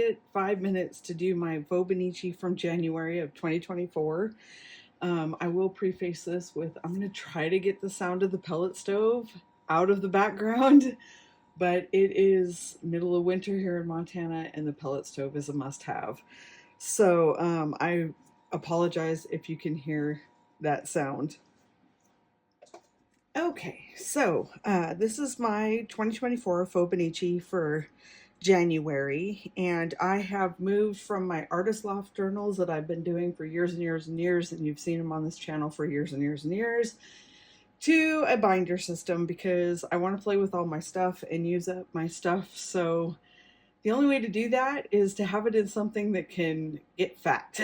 get 5 minutes to do my Fauxbonichi from January of 2024. I will preface this with, I'm going to try to get the sound of the pellet stove out of the background, but it is middle of winter here in Montana and the pellet stove is a must-have. So I apologize if you can hear that sound. Okay, so this is my 2024 Fauxbonichi for January, and I have moved from my artist loft journals that I've been doing for years and years and years, and you've seen them on this channel for years and years and years, to a binder system because I want to play with all my stuff and use up my stuff. So the only way to do that is to have it in something that can get fat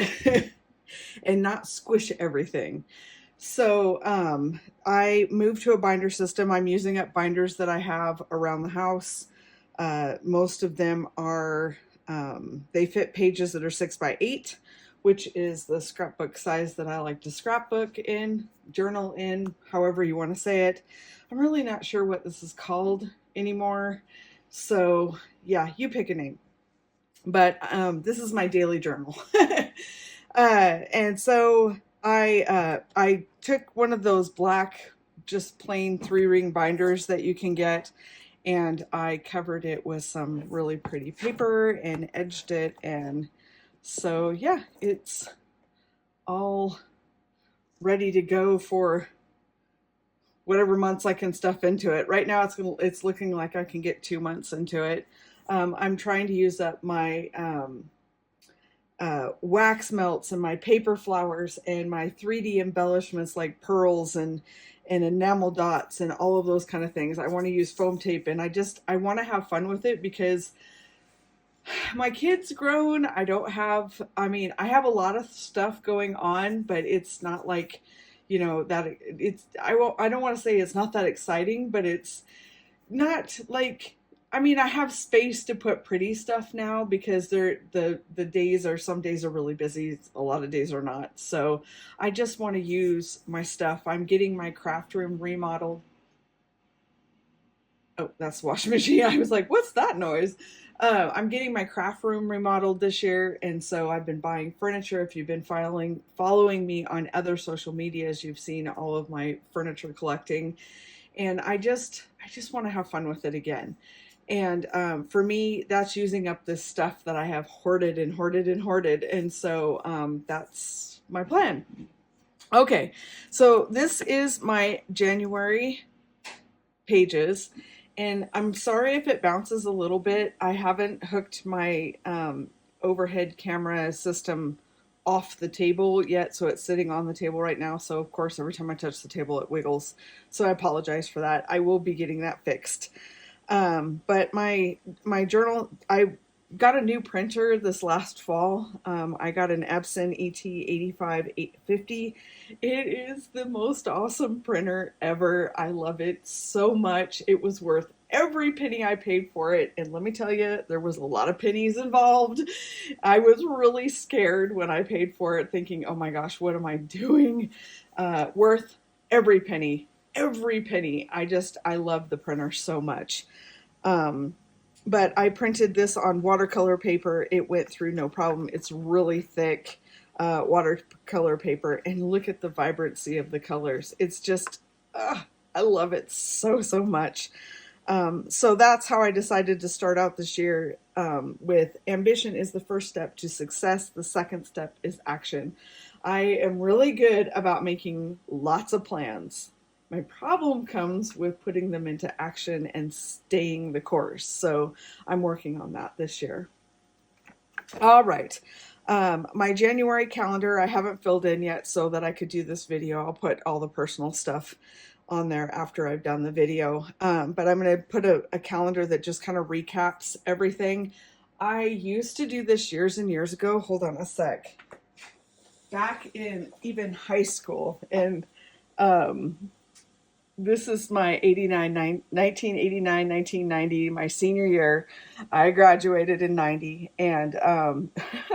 and not squish everything. So I moved to a binder system. I'm using up binders that I have around the house. Most of them are, they fit pages that are 6x8, which is the scrapbook size that I like to scrapbook in, journal in, however you want to say it. I'm really not sure what this is called anymore. So yeah, you pick a name. But this is my daily journal. And so I took one of those black, just plain 3-ring binders that you can get, and I covered it with some really pretty paper and edged it. And so, yeah, it's all ready to go for whatever months I can stuff into it. Right now, it's looking like I can get 2 months into it. I'm trying to use up my wax melts and my paper flowers and my 3D embellishments like pearls and enamel dots and all of those kind of things. I want to use foam tape, and I want to have fun with it because my kid's grown. I have a lot of stuff going on, but it's not like, you know, that I don't want to say it's not that exciting, but it's not like, I have space to put pretty stuff now because the days are, some days are really busy. A lot of days are not. So I just want to use my stuff. I'm getting my craft room remodeled. Oh, that's the washing machine. I was like, what's that noise? I'm getting my craft room remodeled this year. And so I've been buying furniture. If you've been following me on other social medias, you've seen all of my furniture collecting. And I just want to have fun with it again. And for me, that's using up this stuff that I have hoarded and hoarded and hoarded. And so that's my plan. Okay, so this is my January pages. And I'm sorry if it bounces a little bit. I haven't hooked my overhead camera system off the table yet, so it's sitting on the table right now. So of course, every time I touch the table, it wiggles. So I apologize for that. I will be getting that fixed. But my journal, I got a new printer this last fall. I got an Epson ET85850. It is the most awesome printer ever. I love it so much. It was worth every penny I paid for it. And let me tell you, there was a lot of pennies involved. I was really scared when I paid for it, thinking, oh my gosh, what am I doing? Worth every penny. Every penny. I love the printer so much. But I printed this on watercolor paper. It went through no problem. It's really thick watercolor paper, and look at the vibrancy of the colors. It's just, I love it so, so much. So that's how I decided to start out this year with ambition is the first step to success. The second step is action. I am really good about making lots of plans. My problem comes with putting them into action and staying the course. So I'm working on that this year. All right. My January calendar, I haven't filled in yet so that I could do this video. I'll put all the personal stuff on there after I've done the video. But I'm going to put a calendar that just kind of recaps everything. I used to do this years and years ago. Hold on a sec. Back in even high school, and this is my 1989, 1990, my senior year. I graduated in 90, and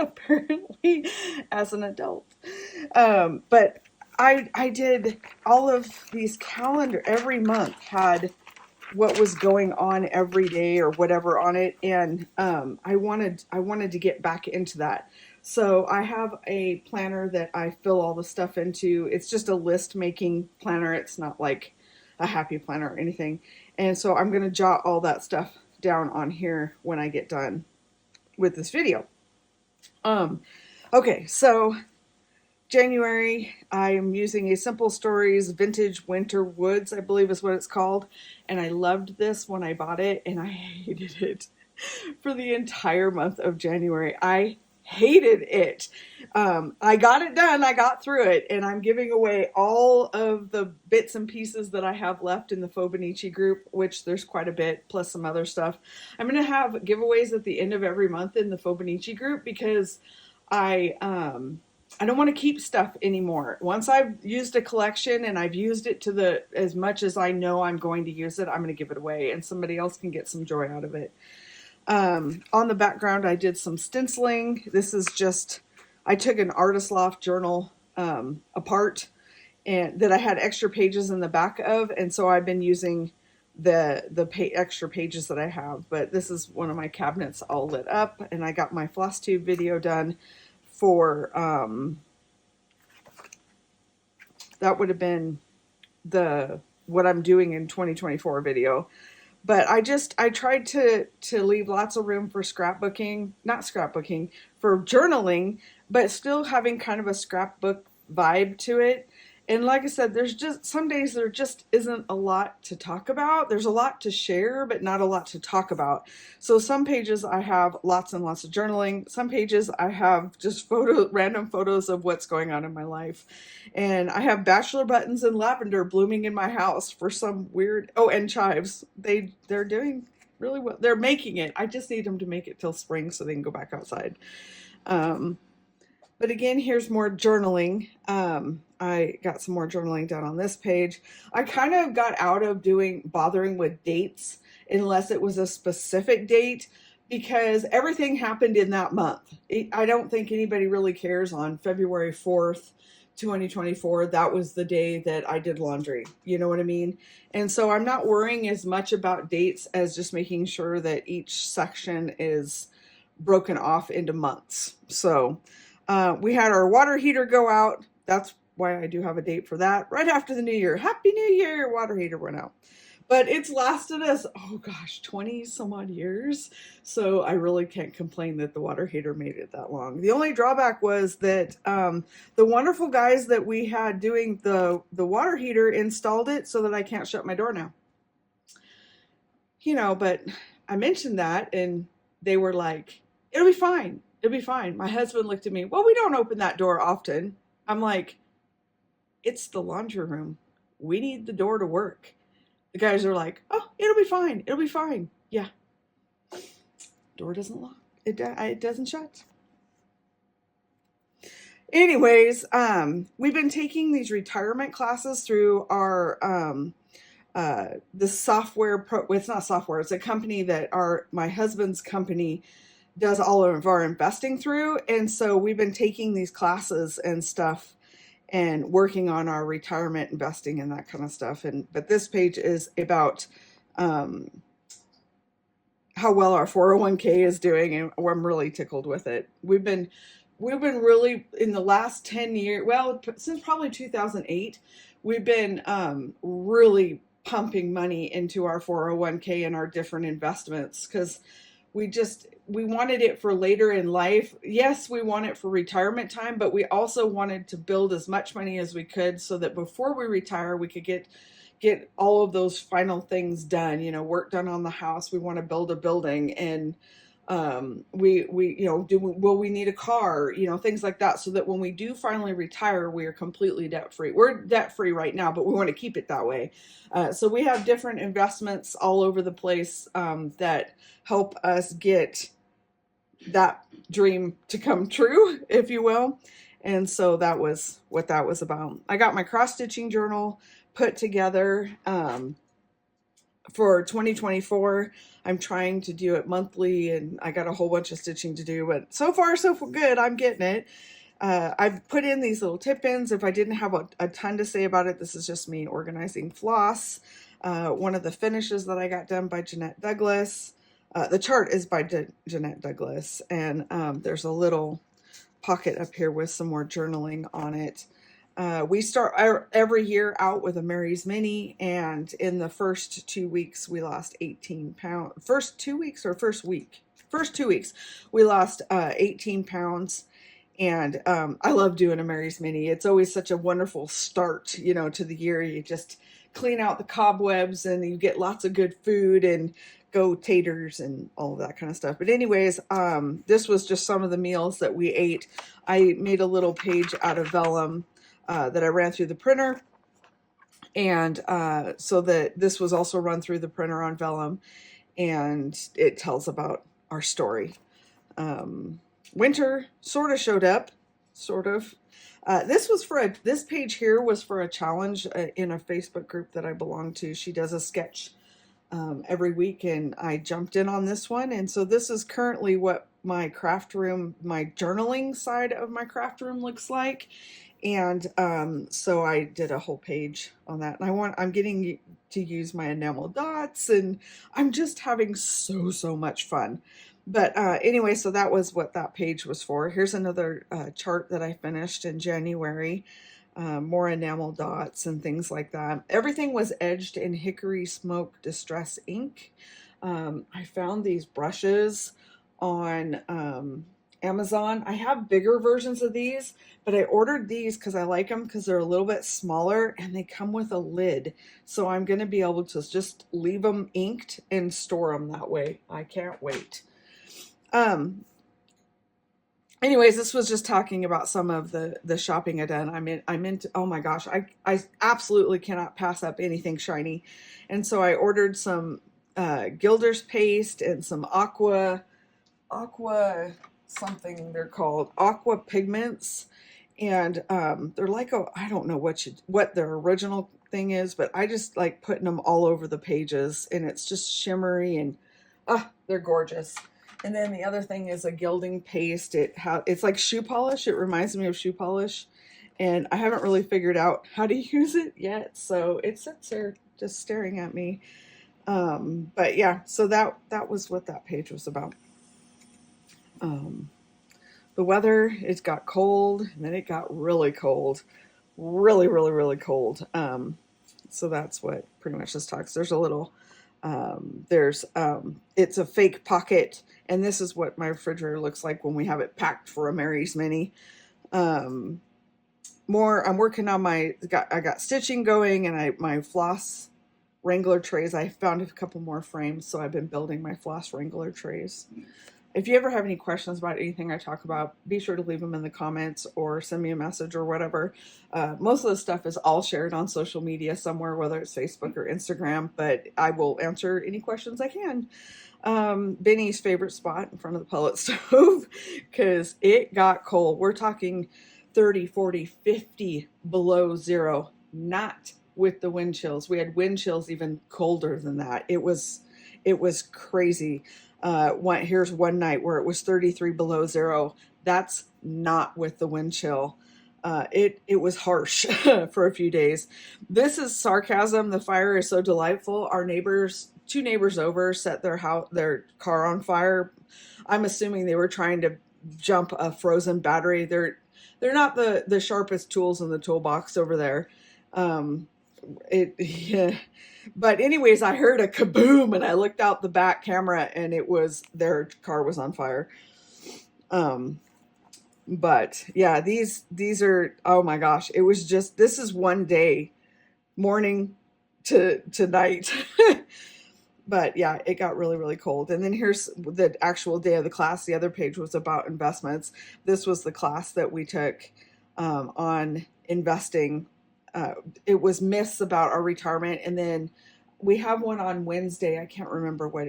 apparently as an adult. But I did all of these calendar, every month had what was going on every day or whatever on it, and I wanted to get back into that. So I have a planner that I fill all the stuff into. It's just a list making planner. It's not like a happy planner or anything. And so I'm going to jot all that stuff down on here when I get done with this video. Okay, so January, I am using a Simple Stories Vintage Winter Woods, I believe is what it's called. And I loved this when I bought it, and I hated it for the entire month of January. I hated it. I got it done. I got through it, and I'm giving away all of the bits and pieces that I have left in the Fauxbonichi group, which there's quite a bit, plus some other stuff. I'm going to have giveaways at the end of every month in the Fauxbonichi group because I don't want to keep stuff anymore. Once I've used a collection and I've used it to as much as I know I'm going to use it, I'm going to give it away and somebody else can get some joy out of it. On the background, I did some stenciling. This is just, I took an Artist Loft journal apart, and that I had extra pages in the back of, and so I've been using the extra pages that I have. But this is one of my cabinets all lit up, and I got my floss tube video done for that would have been what I'm doing in 2024 video. But I tried to leave lots of room for for journaling, but still having kind of a scrapbook vibe to it. And like I said, there's just some days there just isn't a lot to talk about. There's a lot to share, but not a lot to talk about. So some pages I have lots and lots of journaling. Some pages I have just random photos of what's going on in my life. And I have bachelor buttons and lavender blooming in my house for some weird, and chives. They're doing really well. They're making it. I just need them to make it till spring so they can go back outside. But again, here's more journaling. I got some more journaling done on this page. I kind of got out of bothering with dates unless it was a specific date, because everything happened in that month. I don't think anybody really cares on February 4th, 2024. That was the day that I did laundry. You know what I mean? And so I'm not worrying as much about dates as just making sure that each section is broken off into months. So we had our water heater go out. That's why I do have a date for that. Right after the new year. Happy New Year! Water heater went out. But it's lasted us, 20 some odd years. So I really can't complain that the water heater made it that long. The only drawback was that the wonderful guys that we had doing the water heater installed it so that I can't shut my door now. But I mentioned that and they were like, it'll be fine. It'll be fine. My husband looked at me, well, we don't open that door often. I'm like, it's the laundry room. We need the door to work. The guys are like, oh, it'll be fine. It'll be fine. Yeah. Door doesn't lock. It doesn't shut. Anyways, we've been taking these retirement classes through our the software. It's not software. It's a company that my husband's company does all of our investing through. And so we've been taking these classes and stuff and working on our retirement investing and that kind of stuff. But this page is about how well our 401k is doing, and I'm really tickled with it. We've been really, in the last 10 years, well, since probably 2008, we've been really pumping money into our 401k and our different investments, because we wanted it for later in life. Yes, we want it for retirement time, but we also wanted to build as much money as we could so that before we retire, we could get all of those final things done, work done on the house. We want to build a building, and will we need a car, things like that, so that when we do finally retire, we are completely debt free. We're debt free right now, but we want to keep it that way. So we have different investments all over the place that help us get that dream to come true, if you will. And so that was what that was about. I got my cross-stitching journal put together for 2024. I'm trying to do it monthly, and I got a whole bunch of stitching to do, but so far so good. I'm getting it. I've put in these little tip-ins. If I didn't have a ton to say about it, this is just me organizing floss. One of the finishes that I got done by Jeanette Douglas. The chart is by Jeanette Douglas, and there's a little pocket up here with some more journaling on it. We start every year out with a Mary's Mini, and in the first 2 weeks we lost 18 pounds. First 2 weeks or first week? First 2 weeks we lost 18 pounds. And I love doing a Mary's Mini. It's always such a wonderful start, you know, to the year. You just clean out the cobwebs and you get lots of good food and go taters and all of that kind of stuff. But anyways, this was just some of the meals that we ate. I made a little page out of vellum that I ran through the printer. And so that this was also run through the printer on vellum. And it tells about our story. Winter sort of showed up, sort of. This page here was for a challenge in a Facebook group that I belong to. She does a sketch every week, and I jumped in on this one. And so this is currently what my craft room, my journaling side of my craft room looks like. And so I did a whole page on that. And I'm getting to use my enamel dots, and I'm just having so much fun. But anyway, so that was what that page was for. Here's another chart that I finished in January. More enamel dots and things like that. Everything was edged in Hickory Smoke Distress ink. I found these brushes on Amazon. I have bigger versions of these, but I ordered these because I like them because they're a little bit smaller and they come with a lid. So I'm going to be able to just leave them inked and store them that way. I can't wait. Anyways, this was just talking about some of the shopping I done. I'm into, oh my gosh, I absolutely cannot pass up anything shiny. And so I ordered some Gilder's paste and some aqua something they're called, aqua pigments. And they're like, I don't know what their original thing is, but I just like putting them all over the pages, and it's just shimmery and they're gorgeous. And then the other thing is a gilding paste. It's like shoe polish. It reminds me of shoe polish. And I haven't really figured out how to use it yet. So it sits there just staring at me. But yeah, so that was what that page was about. The weather, it got cold, and then it got really cold. Really cold. So that's what pretty much this talks. There's a little... it's a fake pocket, and this is what my refrigerator looks like when we have it packed for a Mary's Mini. I'm working on I got stitching going, and my floss wrangler trays. I found a couple more frames, so I've been building my floss wrangler trays. If you ever have any questions about anything I talk about, be sure to leave them in the comments or send me a message or whatever. Most of the stuff is all shared on social media somewhere, whether it's Facebook or Instagram, but I will answer any questions I can. Benny's favorite spot in front of the pellet stove, because it got cold. We're talking 30, 40, 50 below zero, not with the wind chills. We had wind chills even colder than that. It was crazy. Here's one night where it was 33 below zero. That's not with the wind chill. It was harsh for a few days. This is sarcasm. The fire is so delightful. Our two neighbors over set their car on fire. I'm assuming they were trying to jump a frozen battery. They're not the sharpest tools in the toolbox over there. Yeah. But anyways, I heard a kaboom, and I looked out the back camera, and their car was on fire. But yeah, these are, oh my gosh, it was just, this is one day, morning to night. But yeah, it got really cold. And then here's the actual day of the class. The other page was about investments. This was the class that we took on investing. It was myths about our retirement, and then we have one on Wednesday. I can't remember what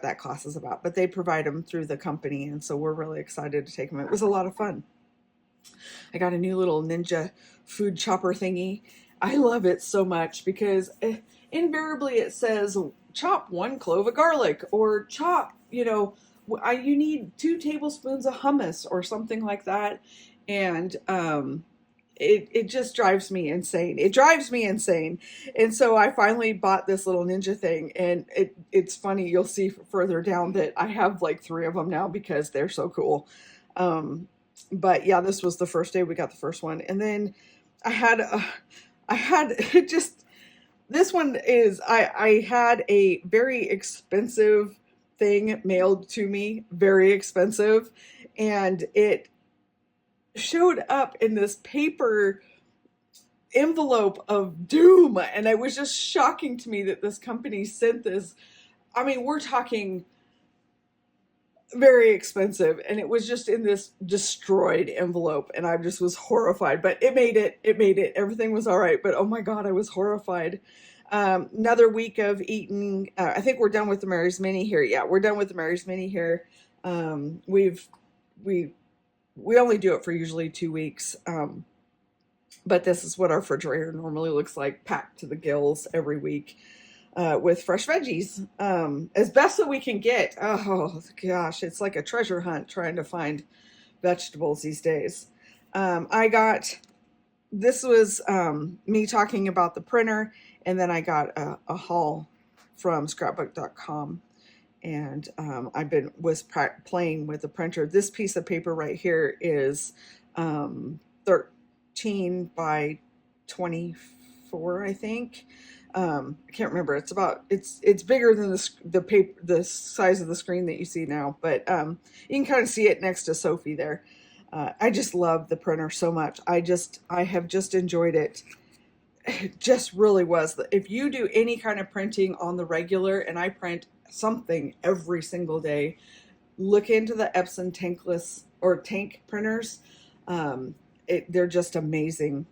that class is about, but they provide them through the company, and so we're really excited to take them. It was a lot of fun. I got a new little ninja food chopper thingy. I love it so much because invariably it says chop 1 clove of garlic, or chop, you need 2 tablespoons of hummus or something like that. And it just drives me insane. It drives me insane. And so I finally bought this little ninja thing, and it's funny, you'll see further down that I have like 3 of them now because they're so cool. Um, but yeah, this was the first day we got the first one. And then I had I had just this one is I had a very expensive thing mailed to me, very expensive, and it showed up in this paper envelope of doom, and it was just shocking to me that this company sent this. I mean, we're talking very expensive, and it was just in this destroyed envelope, and I just was horrified. But it made it everything was all right, but oh my god, I was horrified. Another week of eating. I think we're done with the Mary's Mini here. Yeah, we're done with the Mary's Mini here. We've we only do it for usually 2 weeks. But this is what our refrigerator normally looks like, packed to the gills every week, with fresh veggies, as best that we can get. Oh gosh, it's like a treasure hunt trying to find vegetables these days. This was me talking about the printer, and then I got a haul from scrapbook.com, and was playing with the printer. This piece of paper right here is 13 by 24, I think. I can't remember. It's bigger than the paper, the size of the screen that you see now, but you can kind of see it next to Sophie there. I just love the printer so much. I have just enjoyed it. It just really was. If you do any kind of printing on the regular, and I print something every single day, look into the Epson tankless or tank printers. They're just amazing.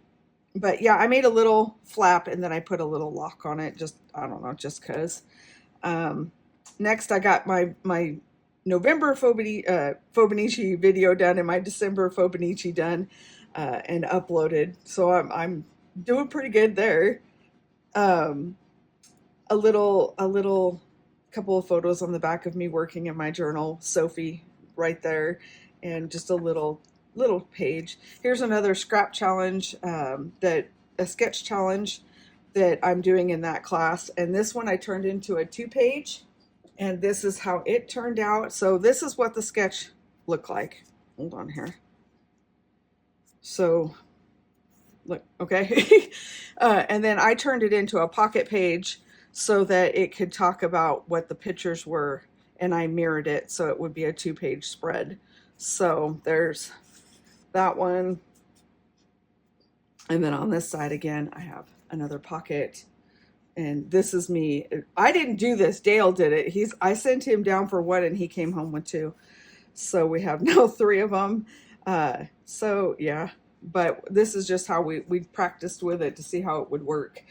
But yeah, I made a little flap, and then I put a little lock on it. Just, I don't know, just cause. Next, I got my November Fauxbonichi video done and my December Fauxbonichi done, and uploaded. So I'm doing pretty good there. A little couple of photos on the back of me working in my journal, Sophie right there, and just a little page. Here's another scrap challenge, a sketch challenge that I'm doing in that class, and this one I turned into a 2-page, and this is how it turned out. So this is what the sketch looked like. Hold on here. So look, okay. And then I turned it into a pocket page so that it could talk about what the pictures were, and I mirrored it so it would be a 2-page spread. So there's that one. And then on this side again, I have another pocket. And this is me. I didn't do this. Dale did it. I sent him down for one, and he came home with 2. So we have now 3 of them. So yeah, but this is just how we practiced with it to see how it would work.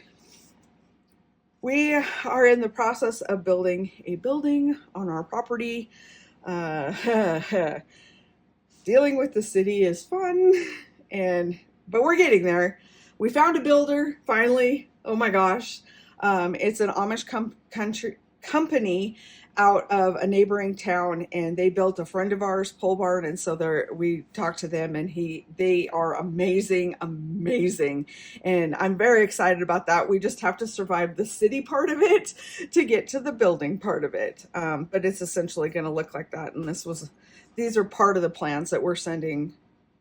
We are in the process of building a building on our property. Dealing with the city is fun, but we're getting there. We found a builder finally. Oh my gosh. It's an Amish company out of a neighboring town, and they built a friend of ours pole barn, and so we talked to them, and they are amazing, and I'm very excited about that. We just have to survive the city part of it to get to the building part of it, but it's essentially going to look like that. And these are part of the plans that we're sending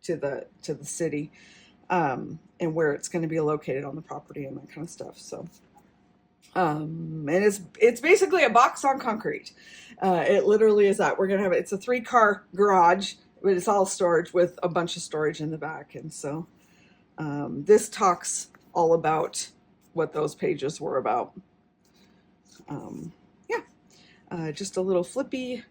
to the city, and where it's going to be located on the property and that kind of stuff. So and it's basically a box on concrete. It literally is that. It's a 3-car garage, but it's all storage with a bunch of storage in the back. And so this talks all about what those pages were about. Just a little flippy.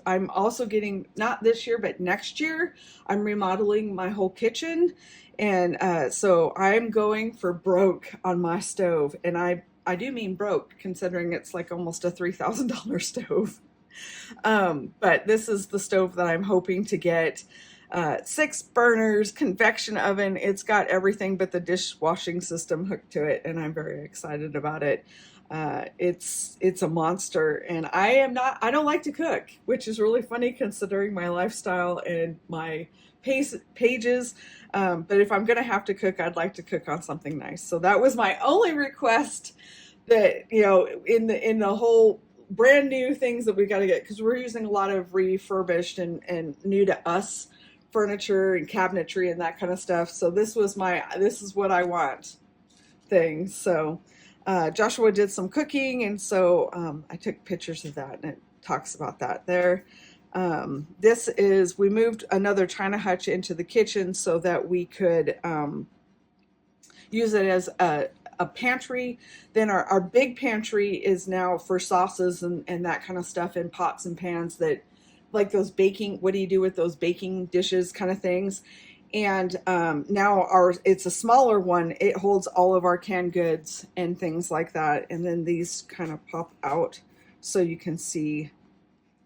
I'm also getting, not this year, but next year, I'm remodeling my whole kitchen. And so I'm going for broke on my stove. And I do mean broke, considering it's like almost a $3,000 stove. But this is the stove that I'm hoping to get. 6 burners, convection oven. It's got everything but the dishwashing system hooked to it, and I'm very excited about it. It's a monster, and I don't like to cook, which is really funny considering my lifestyle and my pages. But if I'm gonna have to cook, I'd like to cook on something nice. So that was my only request, that, you know, in the whole brand new things that we got to get, because we're using a lot of refurbished and new to us furniture and cabinetry and that kind of stuff. So this is what I want things. So Joshua did some cooking, and so I took pictures of that, and it talks about that there. We moved another china hutch into the kitchen so that we could use it as a pantry. Then our big pantry is now for sauces and that kind of stuff in pots and pans, that like those baking, what do you do with those baking dishes kind of things. And now it's a smaller one. It holds all of our canned goods and things like that. And then these kind of pop out so you can see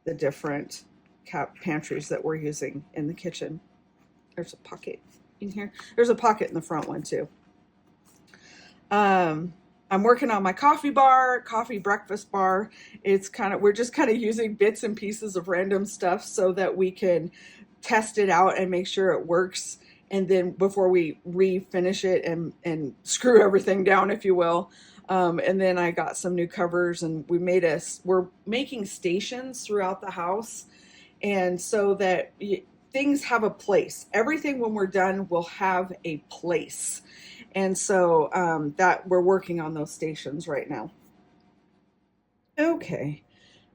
the different pantries that we're using in the kitchen. There's a pocket in here. There's a pocket in the front one too. I'm working on my coffee breakfast bar. We're just kind of using bits and pieces of random stuff so that we can test it out and make sure it works. And then before we refinish it and screw everything down, if you will. And then I got some new covers, and we're making stations throughout the house. And so that things have a place. Everything when we're done will have a place. And so that we're working on those stations right now. Okay.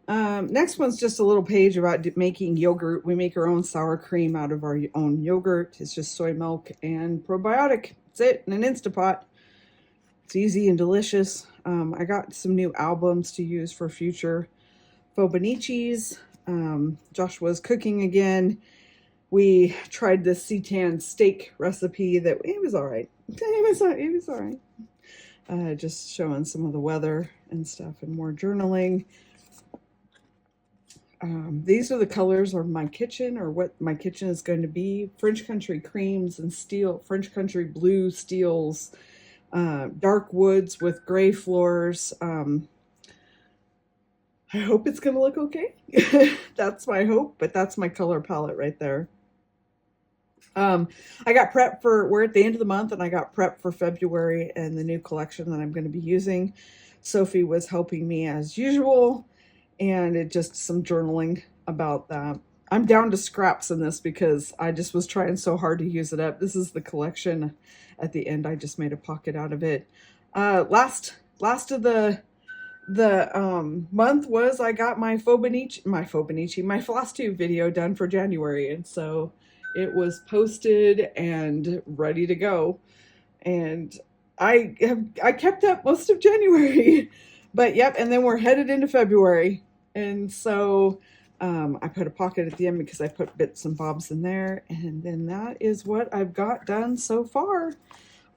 Next one's just a little page about making yogurt. We make our own sour cream out of our own yogurt. It's just soy milk and probiotic. That's it, in an Instapot. It's easy and delicious. I got some new albums to use for future Fauxbonichis. Joshua's cooking again. We tried the seitan steak recipe. It was all right. It was all right. Just showing some of the weather and stuff, and more journaling. These are the colors of my kitchen, or what my kitchen is going to be. French country creams and French country blue steels, dark woods with gray floors. I hope it's going to look okay. That's my hope, but that's my color palette right there. I got prepped we're at the end of the month, and I got prepped for February and the new collection that I'm going to be using. Sophie was helping me as usual, and just some journaling about that. I'm down to scraps in this because I just was trying so hard to use it up. This is the collection. At the end, I just made a pocket out of it. Last of the month was I got my floss tube video done for January, and so it was posted and ready to go. And I kept up most of January, but yep. And then we're headed into February, and so I put a pocket at the end because I put bits and bobs in there. And then that is what I've got done so far.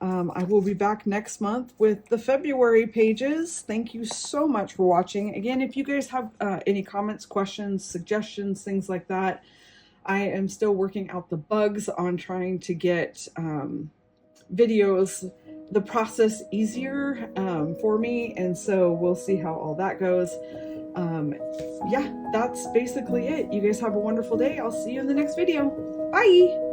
I will be back next month with the February pages. Thank you so much for watching. Again, if you guys have any comments, questions, suggestions, things like that, I am still working out the bugs on trying to get videos, the process easier for me. And so we'll see how all that goes. Yeah, that's basically it. You guys have a wonderful day. I'll see you in the next video. Bye.